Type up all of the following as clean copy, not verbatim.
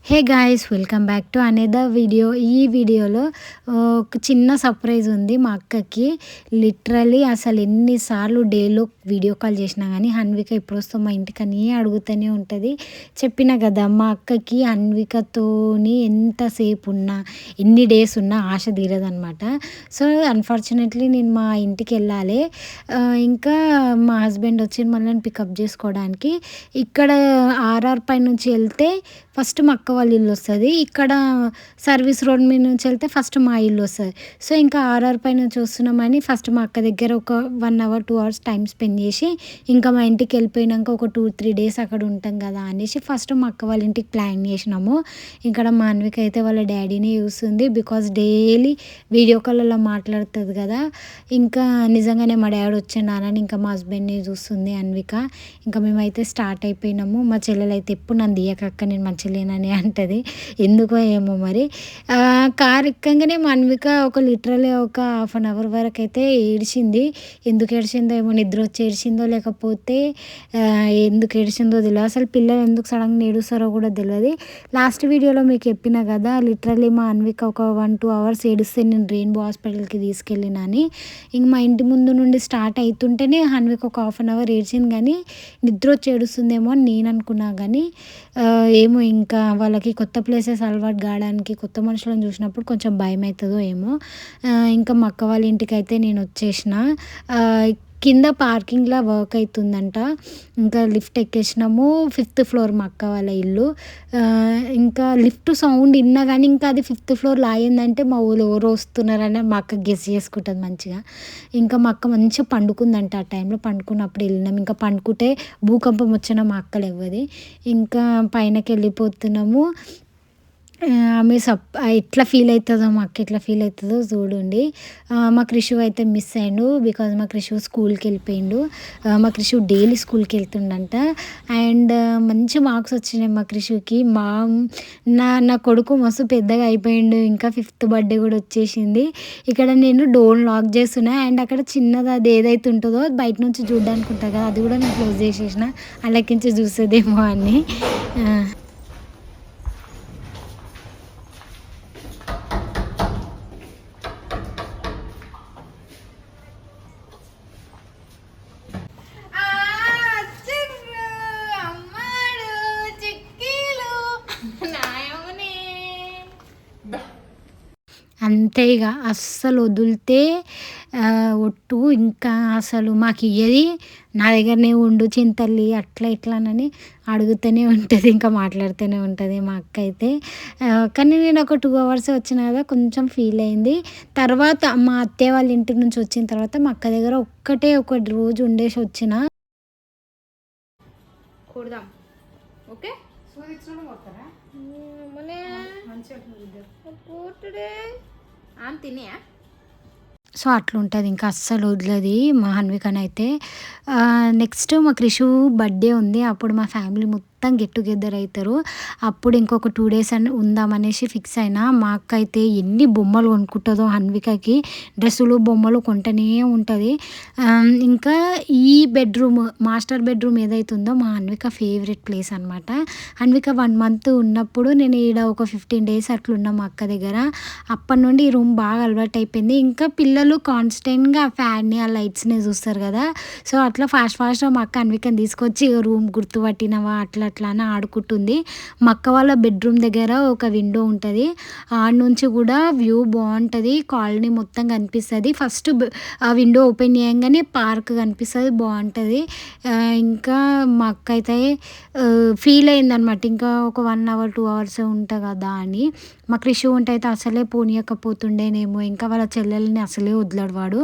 Hey guys, welcome back to another video. ఈ వీడియోలో ఒక చిన్న సర్ప్రైజ్ ఉంది మా అక్కకి. లిటరలీ అసలు ఎన్నిసార్లు డేలో వీడియో కాల్ చేసినా కానీ హన్విక ఎప్పుడు వస్తావు మా ఇంటికి అని అడుగుతూనే ఉంటుంది. చెప్పిన కదా మా అక్కకి హన్వికతోని ఎంతసేపు ఉన్నా ఎన్ని డేస్ ఉన్నా ఆశ తీరదనమాట. సో అన్ఫార్చునేట్లీ నేను మా ఇంటికి వెళ్ళాలి. ఇంకా మా హస్బెండ్ వచ్చి మళ్ళీ పికప్ చేసుకోవడానికి. ఇక్కడ ఆర్ఆర్ పై నుంచి వెళ్తే ఫస్ట్ మా అక్క వాళ్ళ ఇల్లు వస్తుంది. ఇక్కడ సర్వీస్ రోడ్ మీద నుంచి వెళ్తే ఫస్ట్ మా ఇల్లు వస్తుంది. సో ఇంకా ఆర్ఆర్ పై నుంచి వస్తున్నామని ఫస్ట్ మా అక్క దగ్గర ఒక 1 hour 2 hours టైం స్పెండ్ చేసి ఇంకా మా ఇంటికి వెళ్ళిపోయినాక ఒక 2-3 days అక్కడ ఉంటాం కదా అనేసి ఫస్ట్ మా అక్క వాళ్ళ ఇంటికి ప్లాన్ చేసినాము. ఇక్కడ మా అన్విక అయితే వాళ్ళ డాడీని చూస్తుంది. బికాస్ డైలీ వీడియో కాల్లో మాట్లాడుతుంది కదా. ఇంకా నిజంగానే మా డాడీ వచ్చిండానని ఇంకా మా హస్బెండ్ని చూస్తుంది అన్విక. ఇంకా మేమైతే స్టార్ట్ అయిపోయినాము. మా చెల్లెలు అయితే ఎప్పుడు నన్ను దియకక్క నేను మంచిలేనని అంటది. ఎందుకో ఏమో మరి. కార్ ఎక్కంగానే మా అన్విక లిటరలీ ఒక 1/2 hour వరకు అయితే ఏడ్చింది. ఎందుకు ఏడ్చిందో ఏమో, నిద్ర వచ్చి ఏడ్చిందో లేకపోతే ఎందుకు ఏడ్చిందో తెలియదు. అసలు పిల్లలు ఎందుకు సడన్గా ఏడుస్తారో కూడా తెలియదు. లాస్ట్ వీడియోలో మీకు చెప్పిన కదా లిటరలీ మా అన్విక ఒక 1-2 hours ఏడిస్తే నేను రెయిన్బో హాస్పిటల్కి తీసుకెళ్ళినని. ఇంక మా ఇంటి ముందు నుండి స్టార్ట్ అవుతుంటేనే అన్విక ఒక 1/2 hour ఏడ్చింది. కానీ నిద్ర వచ్చి ఏడుస్తుందేమో అని నేను అనుకున్నా. కానీ ఏమో ఇంకా వాళ్ళకి కొత్త ప్లేసెస్ అలవాటు కావడానికి కొత్త మనుషులను చూసినప్పుడు కొంచెం భయం అవుతుందో ఏమో. ఇంకా మా అక్క వాళ్ళ ఇంటికి అయితే నేను వచ్చేసిన. కింద పార్కింగ్లో వర్క్ అవుతుందంట. ఇంకా లిఫ్ట్ ఎక్కేసినాము. 5th floor మా అక్క వాళ్ళ ఇల్లు. ఇంకా లిఫ్ట్ సౌండ్ విన్నా కానీ ఇంకా అది 5th floorలో అయిందంటే మా ఊళ్ళో ఎవరో వస్తున్నారని మా అక్క గెస్ చేసుకుంటుంది మంచిగా. ఇంకా మా అక్క మంచిగా పండుకుందంట. ఆ టైంలో పండుకున్నప్పుడు వెళ్ళినాం. ఇంకా పండుకుంటే భూకంపం వచ్చిన మా అక్కలు ఇవ్వది. ఇంకా పైనకి వెళ్ళిపోతున్నాము. ఆమె ఎట్లా ఫీల్ అవుతుందో మా అక్క ఎట్లా ఫీల్ అవుతుందో చూడండి. మా క్రిషు అయితే మిస్ అయ్యిండు. బికాజ్ మా క్రిషు స్కూల్కి వెళ్ళిపోయిండు. మా క్రిషు డైలీ స్కూల్కి వెళ్తుండంట. అండ్ మంచి మార్క్స్ వచ్చినాయి మా క్రిషుకి. నా కొడుకు మస్తు పెద్దగా అయిపోయిండు. ఇంకా 5th birthday కూడా వచ్చేసింది. ఇక్కడ నేను డోర్ లాక్ చేస్తున్నా. అండ్ అక్కడ చిన్నది అది ఏదైతే ఉంటుందో బయట నుంచి చూడడానికి ఉంటుంది కదా, అది కూడా నేను క్లోజ్ చేసేసిన అలాకించి చూసేదేమో అని. అంతే ఇక అస్సలు వదిలితే ఒట్టు ఇంకా అసలు మాకు ఇయ్యది. నా దగ్గరనే ఉండు చింతల్లి అట్లా ఇట్లానని అడుగుతూనే ఉంటుంది. ఇంకా మాట్లాడుతూనే ఉంటుంది మా అక్క అయితే. కానీ నేను ఒక 2 hours వచ్చిన కదా కొంచెం ఫీల్ అయింది. తర్వాత మా అత్తయ్య వాళ్ళ ఇంటి నుంచి వచ్చిన తర్వాత మా అక్క దగ్గర ఒక రోజు ఉండేసి వచ్చిన. కొడదాం ఓకే. తినే సో అట్లా ఉంటుంది. ఇంకా అస్సలు వదిలేది మా హన్వికనైతే. నెక్స్ట్ మా క్రిషు బర్త్డే ఉంది. అప్పుడు మా ఫ్యామిలీ మొత్తం గెట్ టుగెదర్ అవుతారు. అప్పుడు ఇంకొక 2 days అని ఉందామనేసి ఫిక్స్ అయినా. మా అక్క అయితే ఎన్ని బొమ్మలు కొనుక్కుంటుందో హన్వికకి. డ్రెస్సులు బొమ్మలు కొంటనే ఉంటుంది. ఇంకా ఈ మాస్టర్ బెడ్రూమ్ ఏదైతుందో మా హన్విక ఫేవరెట్ ప్లేస్ అనమాట. హన్విక 1 month ఉన్నప్పుడు నేను ఈడ ఒక 15 days అట్లున్నా మా అక్క దగ్గర. అప్పటి నుండి ఈ రూమ్ బాగా అలవాటు అయిపోయింది. ఇంకా పిల్లలు కాన్స్టెంట్గా ఆ ఫ్యాన్ని ఆ లైట్స్ని చూస్తారు కదా. సో అట్లా ఫాస్ట్గా మా అక్క హన్వికని తీసుకొచ్చి రూమ్ గుర్తుపట్టినవా అట్లా అని ఆడుకుంటుంది. మా అక్క వాళ్ళ బెడ్రూమ్ దగ్గర ఒక విండో ఉంటుంది. ఆడ నుంచి కూడా వ్యూ బాగుంటుంది. కాలనీ మొత్తం కనిపిస్తుంది. ఫస్ట్ ఆ విండో ఓపెన్ చేయగానే పార్క్ కనిపిస్తుంది, బాగుంటుంది. ఇంకా మా అక్క అయితే ఫీల్ అయిందనమాట. ఇంకా ఒక 1 hour 2 hours ఉంటా కదా అని. మా క్రిషు ఉంటే అయితే అసలే పోనీయకపోతుండేనేమో. ఇంకా వాళ్ళ చెల్లెల్ని అసలే వదిలాడు వాడు.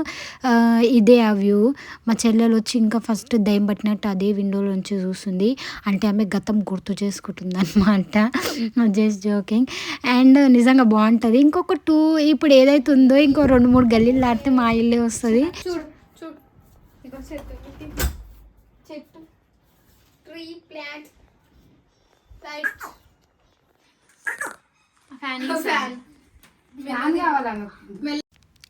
ఇదే ఆ వ్యూ. మా చెల్లెలు వచ్చి ఇంకా ఫస్ట్ దయ్యం పట్టినట్టు అదే విండోలోంచి చూస్తుంది. అంటే ఆమె గతం గుర్తు చేసుకుంటుంది అనమాట. Just joking. అండ్ నిజంగా బాగుంటుంది. ఇంకొక 2 ఇప్పుడు ఏదైతే ఉందో ఇంకో 2-3 గల్లీలు దాటితే మా ఇల్లే వస్తుంది. చెట్టు ట్రీ ప్లాంట్ లైట్ ఫ్యాన్ కావాలా.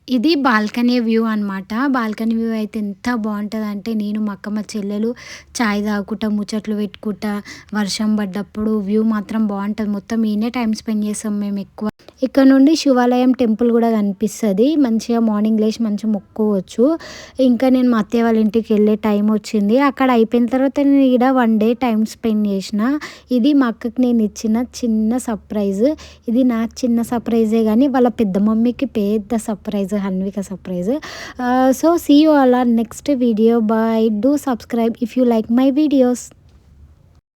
ఇది బాల్కనీ వ్యూ అనమాట. బాల్కనీ వ్యూ అయితే ఎంత బావుంటదంటే, నేను మా అక్క, మా చెల్లెలు చాయ్ తాగుకుంటా, ముచ్చట్లు పెట్టుకుంటా, వర్షం పడ్డప్పుడు వ్యూ మాత్రం బావుంటది. మొత్తం ఈడనే టైమ్ స్పెండ్ చేస్తాం మేమెక్కువ. ఇక్కడ నుండి శివాలయం టెంపుల్ గూడా కనిపిస్తది. మంచిగా మార్నింగ్ లేసి మంచిగా మొక్కుకోవచ్చు. ఇంకా నేను మా అత్తయ్య వాళ్ళ ఇంటికి వెళ్ళే టైం వచ్చింది. అక్కడ అయిపోయిన తర్వాత నేను ఈడ 1 డే టైమ్ స్పెండ్ చేసిన. ఇది మా అక్కకి నేను ఇచ్చిన చిన్న సర్ప్రైజ్. ఇది నాకు చిన్న సర్ప్రైజే గానీ, వాళ్ళ పెద్ద మమ్మీకి పెద్ద surprise, Hanvika surprise. So see you all on next video. Bye. Do subscribe if you like my videos.